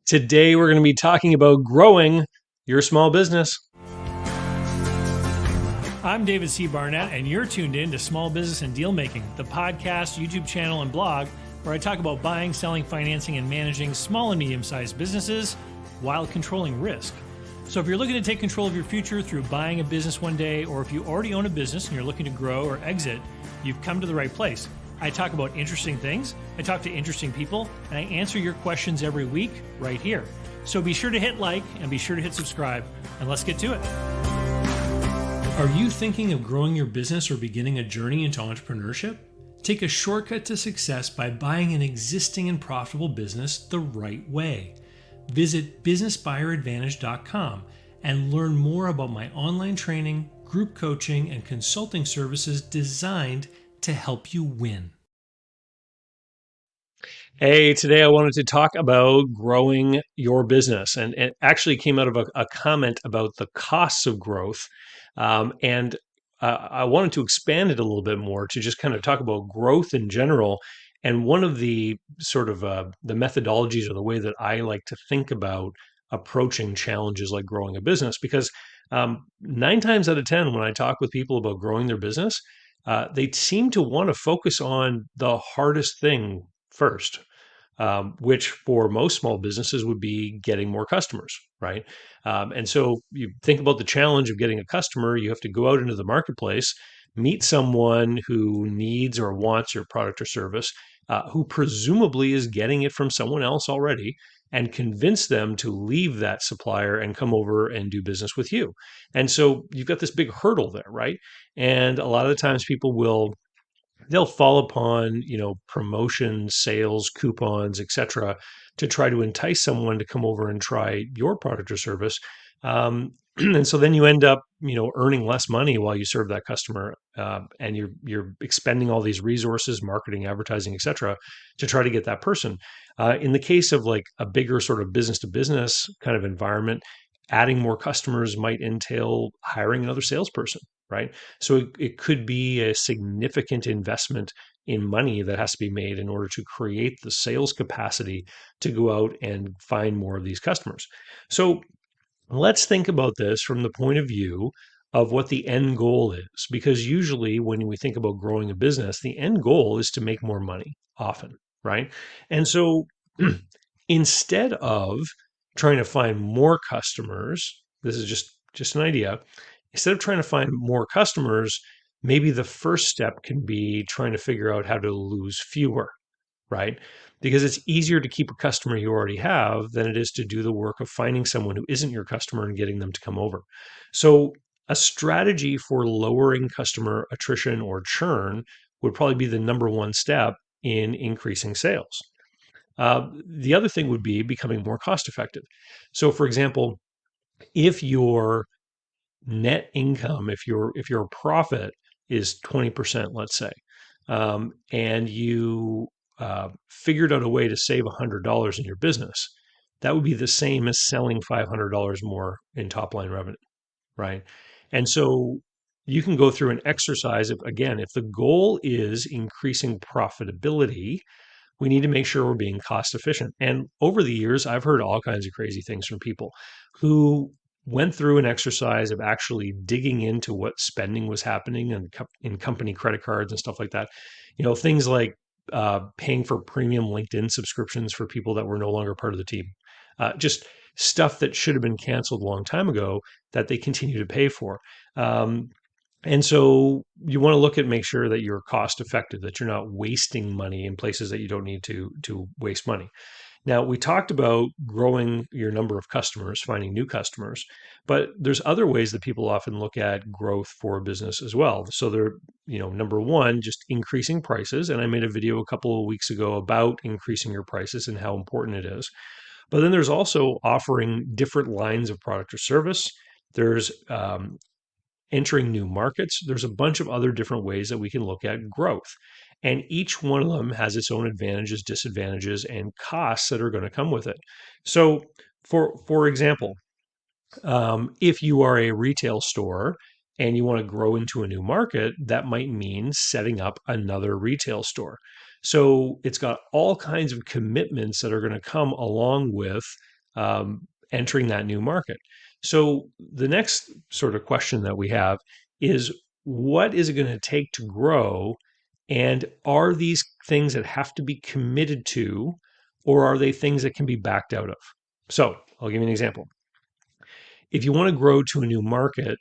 Today, we're going to be talking about growing your small business. I'm David C. Barnett, and you're tuned in to Small Business and Deal Making, the podcast, YouTube channel, and blog where I talk about buying, selling, financing, and managing small and medium-sized businesses while controlling risk. So if you're looking to take control of your future through buying a business one day, or if you already own a business and you're looking to grow or exit, you've come to the right place. I talk about interesting things, I talk to interesting people, and I answer your questions every week right here. So be sure to hit like and be sure to hit subscribe, and let's get to it. Are you thinking of growing your business or beginning a journey into entrepreneurship? Take a shortcut to success by buying an existing and profitable business the right way. Visit businessbuyeradvantage.com and learn more about my online training, group coaching, and consulting services designed to help you win. Hey, today I wanted to talk about growing your business. And it actually came out of a comment about the costs of growth. And I wanted to expand it a little bit more to just kind of talk about growth in general. And one of the sort of the methodologies or the way that I like to think about approaching challenges like growing a business, because 9 times out of 10, when I talk with people about growing their business, they seem to want to focus on the hardest thing first, which for most small businesses would be getting more customers, right? And so you think about the challenge of getting a customer, you have to go out into the marketplace, meet someone who needs or wants your product or service, who presumably is getting it from someone else already, and convince them to leave that supplier and come over and do business with you. And so you've got this big hurdle there, right? And a lot of the times people they'll fall upon, promotions, sales, coupons, etc., to try to entice someone to come over and try your product or service. And so then you end up, earning less money while you serve that customer, and you're expending all these resources, marketing, advertising, etc., to try to get that person. In the case of like a bigger sort of business to business kind of environment, adding more customers might entail hiring another salesperson, right? So it could be a significant investment in money that has to be made in order to create the sales capacity to go out and find more of these customers. So let's think about this from the point of view of what the end goal is, because usually when we think about growing a business, the end goal is to make more money often, right? And so instead of trying to find more customers, this is just an idea. Instead of trying to find more customers, maybe the first step can be trying to figure out how to lose fewer, right? Because it's easier to keep a customer you already have than it is to do the work of finding someone who isn't your customer and getting them to come over. So, a strategy for lowering customer attrition or churn would probably be the number one step in increasing sales. The other thing would be becoming more cost effective. So, for example, if your net income, if your profit is 20%, let's say, and you figured out a way to save $100 in your business, that would be the same as selling $500 more in top line revenue, right? And so you can go through an exercise of, again, if the goal is increasing profitability, we need to make sure we're being cost efficient. And over the years, I've heard all kinds of crazy things from people who went through an exercise of actually digging into what spending was happening in company credit cards and stuff like that. Things like paying for premium LinkedIn subscriptions for people that were no longer part of the team. Just stuff that should have been canceled a long time ago that they continue to pay for. And so you want to look at make sure that you're cost effective, that you're not wasting money in places that you don't need to waste money. Now, we talked about growing your number of customers, finding new customers, but there's other ways that people often look at growth for a business as well. So they're, number one, just increasing prices. And I made a video a couple of weeks ago about increasing your prices and how important it is. But then there's also offering different lines of product or service. There's entering new markets. There's a bunch of other different ways that we can look at growth. And each one of them has its own advantages, disadvantages, and costs that are going to come with it. So, for example, if you are a retail store and you want to grow into a new market, that might mean setting up another retail store. So it's got all kinds of commitments that are going to come along with entering that new market. So the next sort of question that we have is, what is it going to take to grow? And are these things that have to be committed to, or are they things that can be backed out of? So I'll give you an example. If you want to grow to a new market,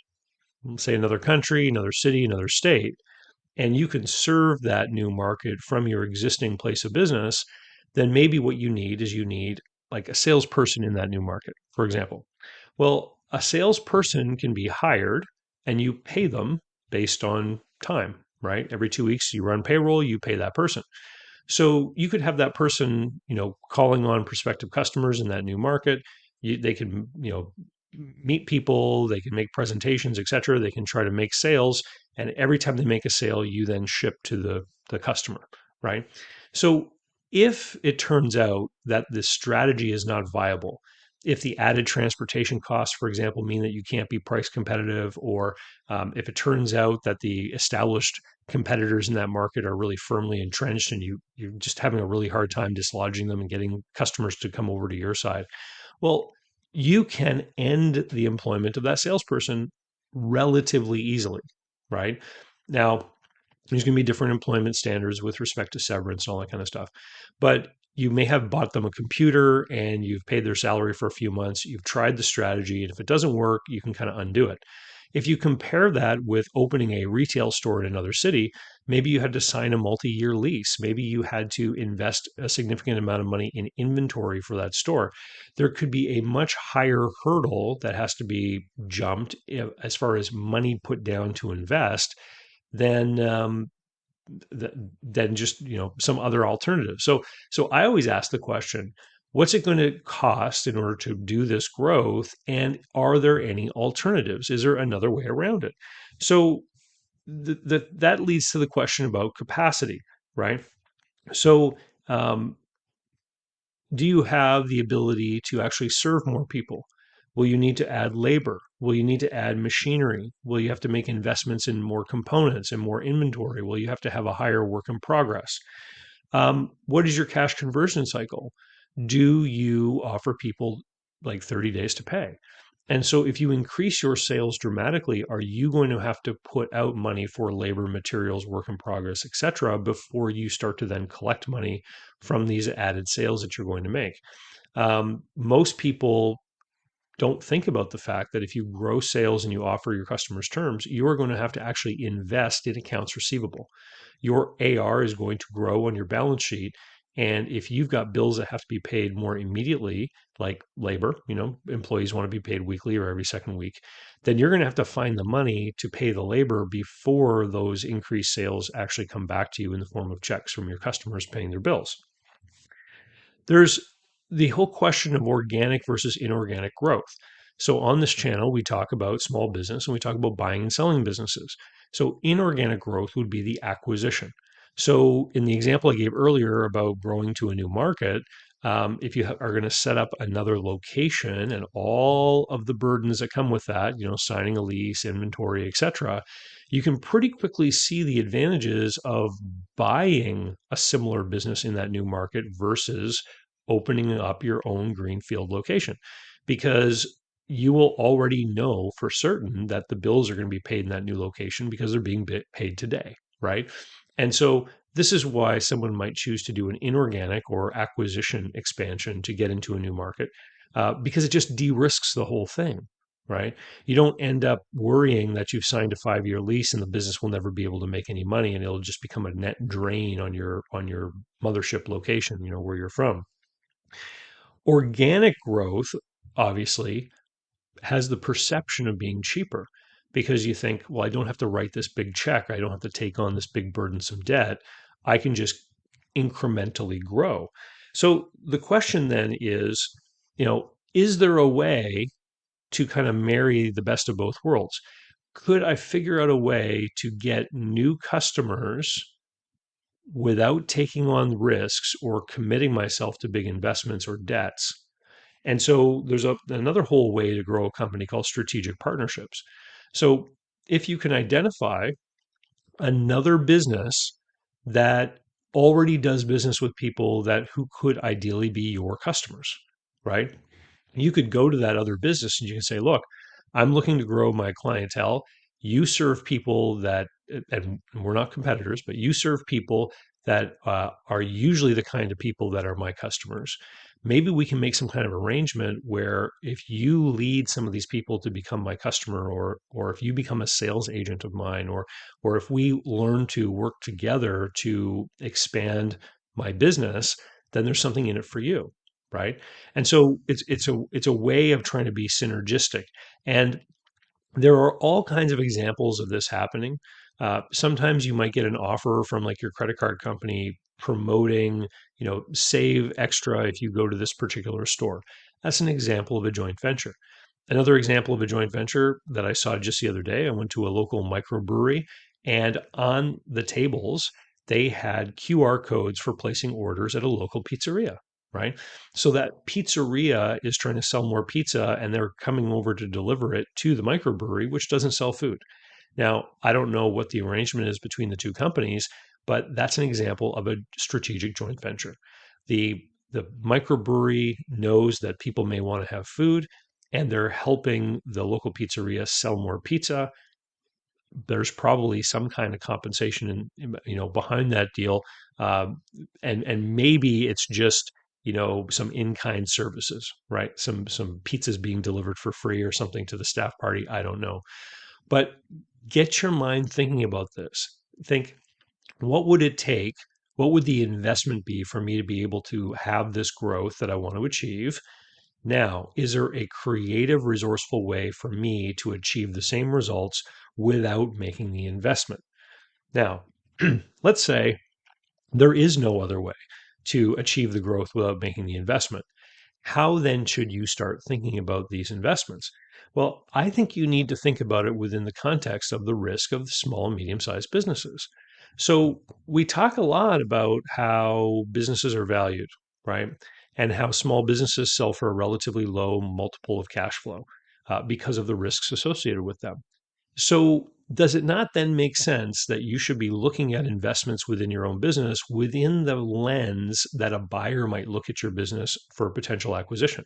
say another country, another city, another state, and you can serve that new market from your existing place of business, then maybe what you need like a salesperson in that new market, for example. Well, a salesperson can be hired and you pay them based on time, right? Every 2 weeks you run payroll, you pay that person. So you could have that person, calling on prospective customers in that new market. They can, meet people, they can make presentations, et cetera. They can try to make sales. And every time they make a sale, you then ship to the customer, right? So if it turns out that this strategy is not viable, if the added transportation costs, for example, mean that you can't be price competitive, or if it turns out that the established competitors in that market are really firmly entrenched and you're just having a really hard time dislodging them and getting customers to come over to your side, well, you can end the employment of that salesperson relatively easily, right? Now, there's going to be different employment standards with respect to severance and all that kind of stuff. But you may have bought them a computer and you've paid their salary for a few months. You've tried the strategy. And if it doesn't work, you can kind of undo it. If you compare that with opening a retail store in another city, maybe you had to sign a multi year lease. Maybe you had to invest a significant amount of money in inventory for that store. There could be a much higher hurdle that has to be jumped as far as money put down to invest than than just some other alternative. So I always ask the question, what's it going to cost in order to do this growth, and are there any alternatives? Is there another way around it? So that leads to the question about capacity, right? So do you have the ability to actually serve more people? Will you need to add labor? Will you need to add machinery? Will you have to make investments in more components and more inventory? Will you have to have a higher work in progress? What is your cash conversion cycle? Do you offer people like 30 days to pay? And so if you increase your sales dramatically, are you going to have to put out money for labor, materials, work in progress, et cetera, before you start to then collect money from these added sales that you're going to make? Most people don't think about the fact that if you grow sales and you offer your customers terms, you are going to have to actually invest in accounts receivable. Your AR is going to grow on your balance sheet. And if you've got bills that have to be paid more immediately, like labor, employees want to be paid weekly or every second week, then you're going to have to find the money to pay the labor before those increased sales actually come back to you in the form of checks from your customers paying their bills. There's the whole question of organic versus inorganic growth. So on this channel, we talk about small business and we talk about buying and selling businesses. So inorganic growth would be the acquisition. So in the example I gave earlier about growing to a new market, if you are going to set up another location and all of the burdens that come with that, signing a lease, inventory, etc., you can pretty quickly see the advantages of buying a similar business in that new market versus opening up your own greenfield location, because you will already know for certain that the bills are going to be paid in that new location because they're being paid today, right? And so this is why someone might choose to do an inorganic or acquisition expansion to get into a new market, because it just de-risks the whole thing, right? You don't end up worrying that you've signed a 5-year lease and the business will never be able to make any money and it'll just become a net drain on your mothership location, where you're from. Organic growth, obviously, has the perception of being cheaper because you think, well, I don't have to write this big check. I don't have to take on this big burdensome debt. I can just incrementally grow. So the question then is there a way to kind of marry the best of both worlds? Could I figure out a way to get new customers without taking on risks or committing myself to big investments or debts? And so there's another whole way to grow a company called strategic partnerships. So if you can identify another business that already does business with people who could ideally be your customers, right? You could go to that other business and you can say, look, I'm looking to grow my clientele. You serve people that, and we're not competitors, but you serve people that are usually the kind of people that are my customers. Maybe we can make some kind of arrangement where if you lead some of these people to become my customer, or if you become a sales agent of mine, or if we learn to work together to expand my business, then there's something in it for you, right? And so it's a way of trying to be synergistic. And there are all kinds of examples of this happening. Sometimes you might get an offer from like your credit card company promoting, save extra if you go to this particular store. That's an example of a joint venture. Another example of a joint venture that I saw just the other day, I went to a local microbrewery, and on the tables, they had QR codes for placing orders at a local pizzeria, right? So that pizzeria is trying to sell more pizza and they're coming over to deliver it to the microbrewery, which doesn't sell food. Now, I don't know what the arrangement is between the two companies, but that's an example of a strategic joint venture. The the microbrewery knows that people may want to have food and they're helping the local pizzeria sell more pizza. There's probably some kind of compensation behind that deal, um, and maybe it's just some in-kind services, right? Some pizzas being delivered for free or something to the staff party. I don't know, but get your mind thinking about this. Think, what would it take? What would the investment be for me to be able to have this growth that I want to achieve? Now, is there a creative, resourceful way for me to achieve the same results without making the investment? Now, let's say there is no other way to achieve the growth without making the investment. How then should you start thinking about these investments? Well, I think you need to think about it within the context of the risk of small and medium sized businesses. So, we talk a lot about how businesses are valued, right? And how small businesses sell for a relatively low multiple of cash flow because of the risks associated with them. So, does it not then make sense that you should be looking at investments within your own business within the lens that a buyer might look at your business for potential acquisition?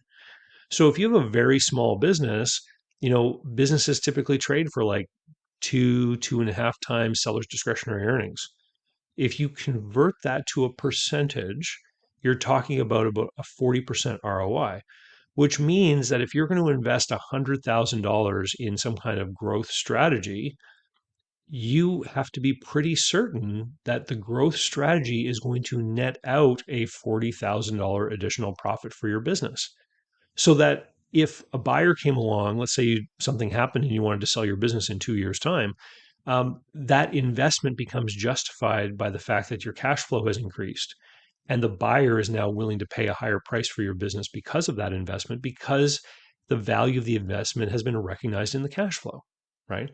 So, if you have a very small business, businesses typically trade for like 2.5 times sellers' discretionary earnings. If you convert that to a percentage, you're talking about a 40% ROI, which means that if you're going to invest $100,000 in some kind of growth strategy, you have to be pretty certain that the growth strategy is going to net out a $40,000 additional profit for your business. So that if a buyer came along, let's say something happened and you wanted to sell your business in 2 years' time, that investment becomes justified by the fact that your cash flow has increased. And the buyer is now willing to pay a higher price for your business because of that investment, because the value of the investment has been recognized in the cash flow, right?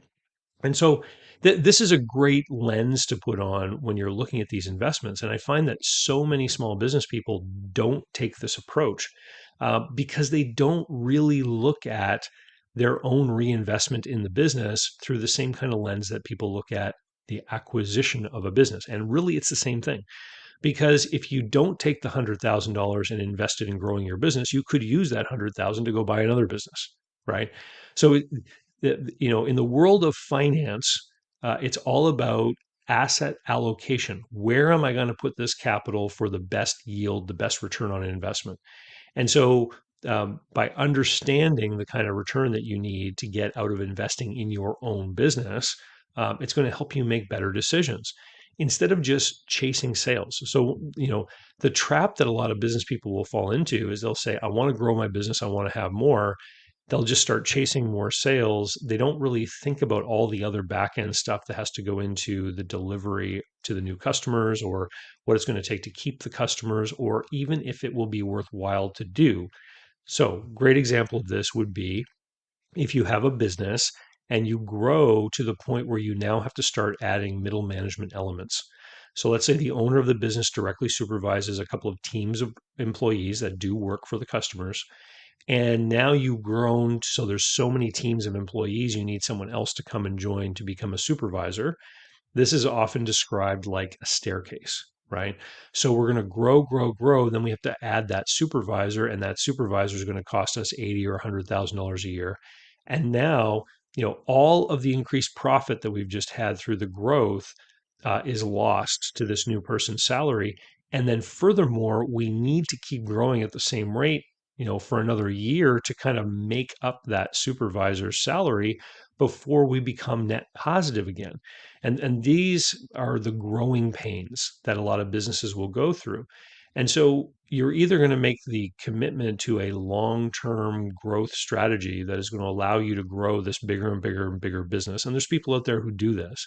And so this is a great lens to put on when you're looking at these investments. And I find that so many small business people don't take this approach because they don't really look at their own reinvestment in the business through the same kind of lens that people look at the acquisition of a business. And really, it's the same thing. Because if you don't take the $100,000 and invest it in growing your business, you could use that 100,000 to go buy another business, right? So in the world of finance, it's all about asset allocation. Where am I going to put this capital for the best yield, the best return on investment? And so, by understanding the kind of return that you need to get out of investing in your own business, it's going to help you make better decisions instead of just chasing sales. So, the trap that a lot of business people will fall into is they'll say, I want to grow my business, I want to have more. They'll just start chasing more sales. They don't really think about all the other back end stuff that has to go into the delivery to the new customers, or what it's going to take to keep the customers, or even if it will be worthwhile to do. So, great example of this would be if you have a business and you grow to the point where you now have to start adding middle management elements. So let's say the owner of the business directly supervises a couple of teams of employees that do work for the customers, and now you've grown, so there's so many teams of employees, you need someone else to come and join to become a supervisor. This is often described like a staircase, right? So we're going to grow, grow, grow. Then we have to add that supervisor, and that supervisor is going to cost us 80 or $100,000 a year. And now, all of the increased profit that we've just had through the growth is lost to this new person's salary. And then furthermore, we need to keep growing at the same rate, for another year to kind of make up that supervisor's salary before we become net positive again. And these are the growing pains that a lot of businesses will go through. And so you're either going to make the commitment to a long-term growth strategy that is going to allow you to grow this bigger and bigger and bigger business. And there's people out there who do this.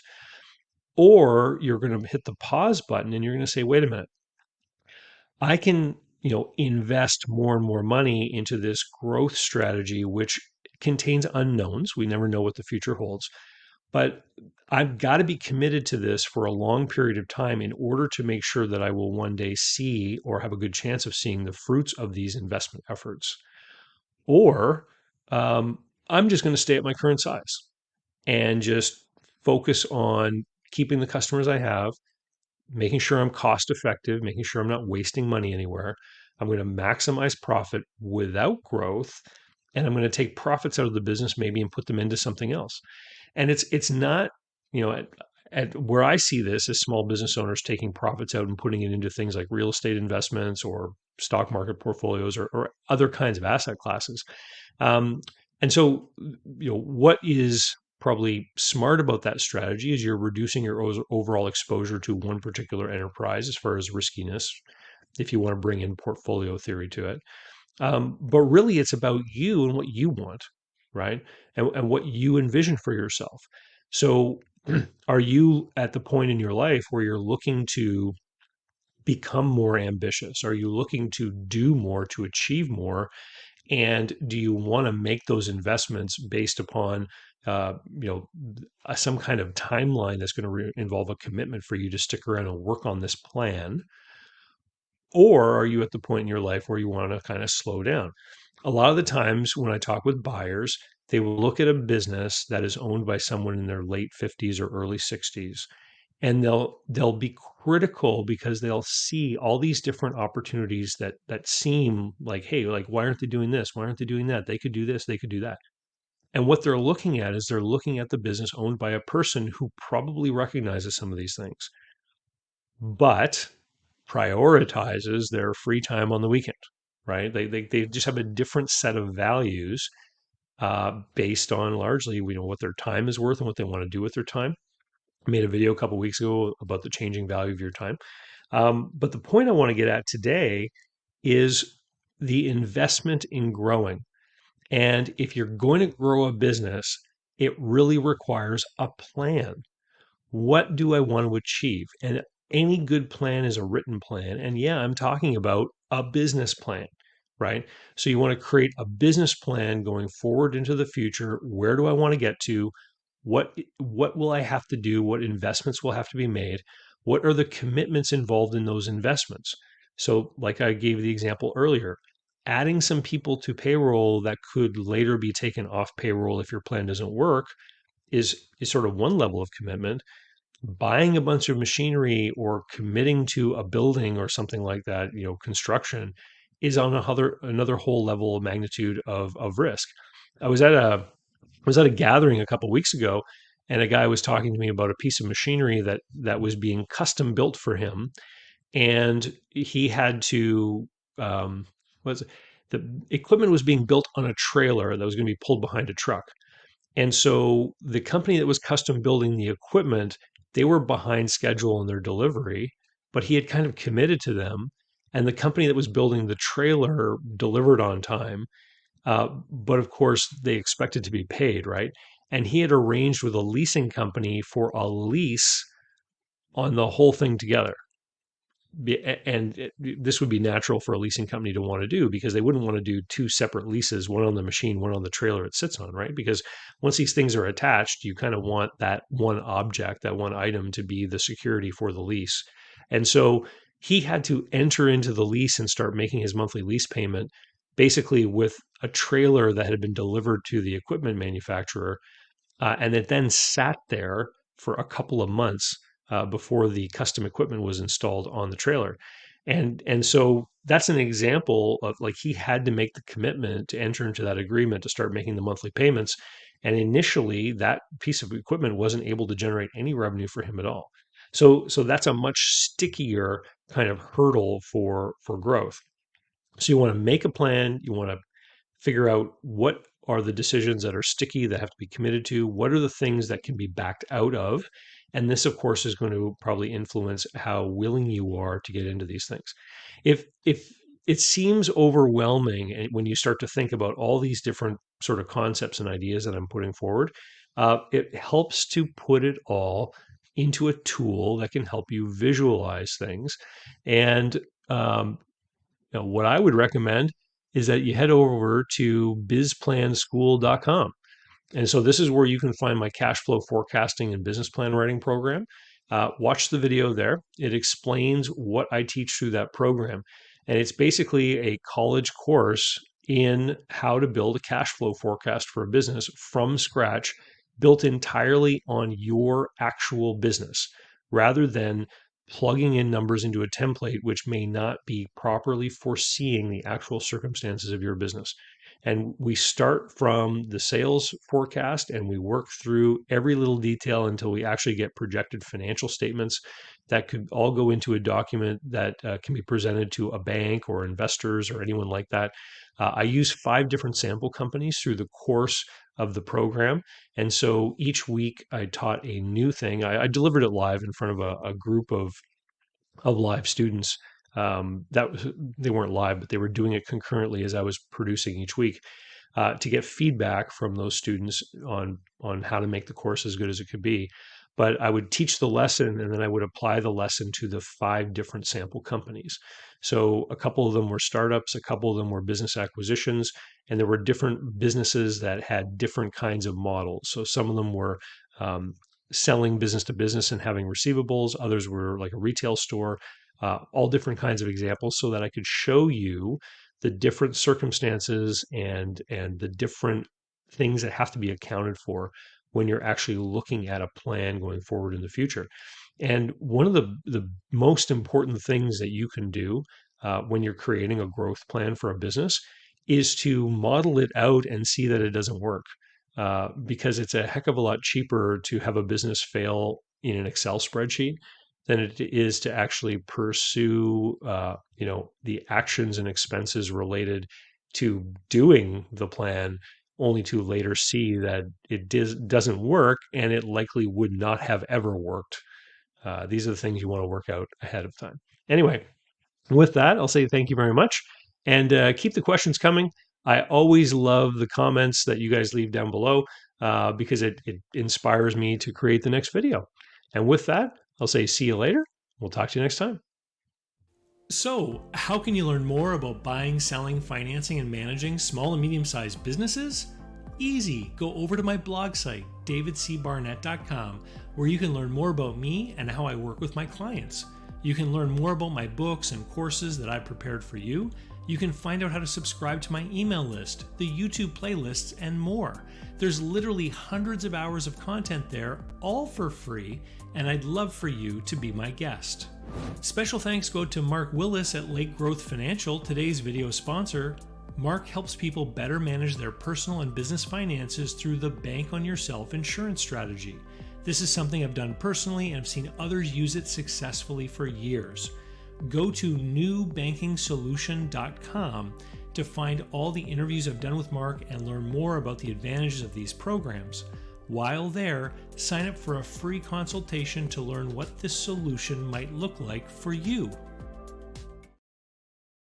Or you're going to hit the pause button and you're going to say, wait a minute, I can, invest more and more money into this growth strategy, which contains unknowns. We never know what the future holds. But I've got to be committed to this for a long period of time in order to make sure that I will one day see or have a good chance of seeing the fruits of these investment efforts. Or I'm just going to stay at my current size and just focus on keeping the customers I have, making sure I'm cost effective, making sure I'm not wasting money anywhere. I'm going to maximize profit without growth, and I'm going to take profits out of the business maybe and put them into something else. And it's not, at where I see this as small business owners taking profits out and putting it into things like real estate investments or stock market portfolios or other kinds of asset classes. And so, what is probably smart about that strategy is you're reducing your overall exposure to one particular enterprise as far as riskiness, if you want to bring in portfolio theory to it. But really, it's about you and what you want, right? And what you envision for yourself. So, are you at the point in your life where you're looking to become more ambitious? Are you looking to do more, to achieve more? And do you want to make those investments based upon, some kind of timeline that's going to involve a commitment for you to stick around and work on this plan? Or are you at the point in your life where you want to kind of slow down? A lot of the times when I talk with buyers, they will look at a business that is owned by someone in their late 50s or early 60s, and they'll be critical because they'll see all these different opportunities that seem like, hey, like, why aren't they doing this? Why aren't they doing that? They could do this, they could do that. And what they're looking at is they're looking at the business owned by a person who probably recognizes some of these things, but prioritizes their free time on the weekend, right? They just have a different set of values based on largely, what their time is worth and what they want to do with their time. I made a video a couple weeks ago about the changing value of your time. But the point I want to get at today is the investment in growing. And if you're going to grow a business, it really requires a plan. What do I want to achieve? And any good plan is a written plan. And yeah, I'm talking about a business plan, right? So you want to create a business plan going forward into the future. Where do I want to get to? What will I have to do? What investments will have to be made? What are the commitments involved in those investments? So, like I gave the example earlier, adding some people to payroll that could later be taken off payroll if your plan doesn't work is sort of one level of commitment. Buying a bunch of machinery or committing to a building or something like that, construction, is on another whole level of magnitude of risk. I was at a gathering a couple weeks ago, and a guy was talking to me about a piece of machinery that was being custom built for him, and he had to was the equipment was being built on a trailer that was going to be pulled behind a truck. And so the company that was custom building the equipment, they were behind schedule in their delivery, but he had kind of committed to them. And the company that was building the trailer delivered on time. But of course, they expected to be paid, right? And he had arranged with a leasing company for a lease on the whole thing together. And this would be natural for a leasing company to want to do because they wouldn't want to do two separate leases, one on the machine, one on the trailer it sits on, right? Because once these things are attached, you kind of want that one object, that one item to be the security for the lease. And so he had to enter into the lease and start making his monthly lease payment basically with a trailer that had been delivered to the equipment manufacturer. And it then sat there for a couple of months before the custom equipment was installed on the trailer. And so that's an example of, like, he had to make the commitment to enter into that agreement to start making the monthly payments. And initially, that piece of equipment wasn't able to generate any revenue for him at all. So that's a much stickier kind of hurdle for growth. So you want to make a plan, you want to figure out what are the decisions that are sticky that have to be committed to, what are the things that can be backed out of. And this, of course, is going to probably influence how willing you are to get into these things. If it seems overwhelming when you start to think about all these different sort of concepts and ideas that I'm putting forward, it helps to put it all into a tool that can help you visualize things. And what I would recommend is that you head over to bizplanschool.com. And so this is where you can find my cash flow forecasting and business plan writing program. Watch the video there. It explains what I teach through that program. And it's basically a college course in how to build a cash flow forecast for a business from scratch, built entirely on your actual business, rather than plugging in numbers into a template which may not be properly foreseeing the actual circumstances of your business. And we start from the sales forecast and we work through every little detail until we actually get projected financial statements that could all go into a document that can be presented to a bank or investors or anyone like that. I use 5 different sample companies through the course of the program. And so each week I taught a new thing. I delivered it live in front of a group of live students. They weren't live, but they were doing it concurrently as I was producing each week, to get feedback from those students on how to make the course as good as it could be. But I would teach the lesson and then I would apply the lesson to the 5 different sample companies. So a couple of them were startups, a couple of them were business acquisitions, and there were different businesses that had different kinds of models. So some of them were selling business to business and having receivables. Others were like a retail store, all different kinds of examples so that I could show you the different circumstances and the different things that have to be accounted for when you're actually looking at a plan going forward in the future. And one of the most important things that you can do when you're creating a growth plan for a business is to model it out and see that it doesn't work. Because it's a heck of a lot cheaper to have a business fail in an Excel spreadsheet than it is to actually pursue, the actions and expenses related to doing the plan, only to later see that it doesn't work and it likely would not have ever worked. These are the things you want to work out ahead of time. Anyway, with that, I'll say thank you very much and keep the questions coming. I always love the comments that you guys leave down below because it inspires me to create the next video. And with that, I'll say see you later. We'll talk to you next time. So, how can you learn more about buying, selling, financing, and managing small and medium-sized businesses? Easy. Go over to my blog site, davidcbarnett.com, where you can learn more about me and how I work with my clients. You can learn more about my books and courses that I prepared for you. You can find out how to subscribe to my email list, the YouTube playlists, and more. There's literally hundreds of hours of content there, all for free, and I'd love for you to be my guest. Special thanks go to Mark Willis at Lake Growth Financial, today's video sponsor. Mark helps people better manage their personal and business finances through the Bank on Yourself insurance strategy. This is something I've done personally and I've seen others use it successfully for years. Go to newbankingsolution.com to find all the interviews I've done with Mark and learn more about the advantages of these programs. While there, sign up for a free consultation to learn what this solution might look like for you.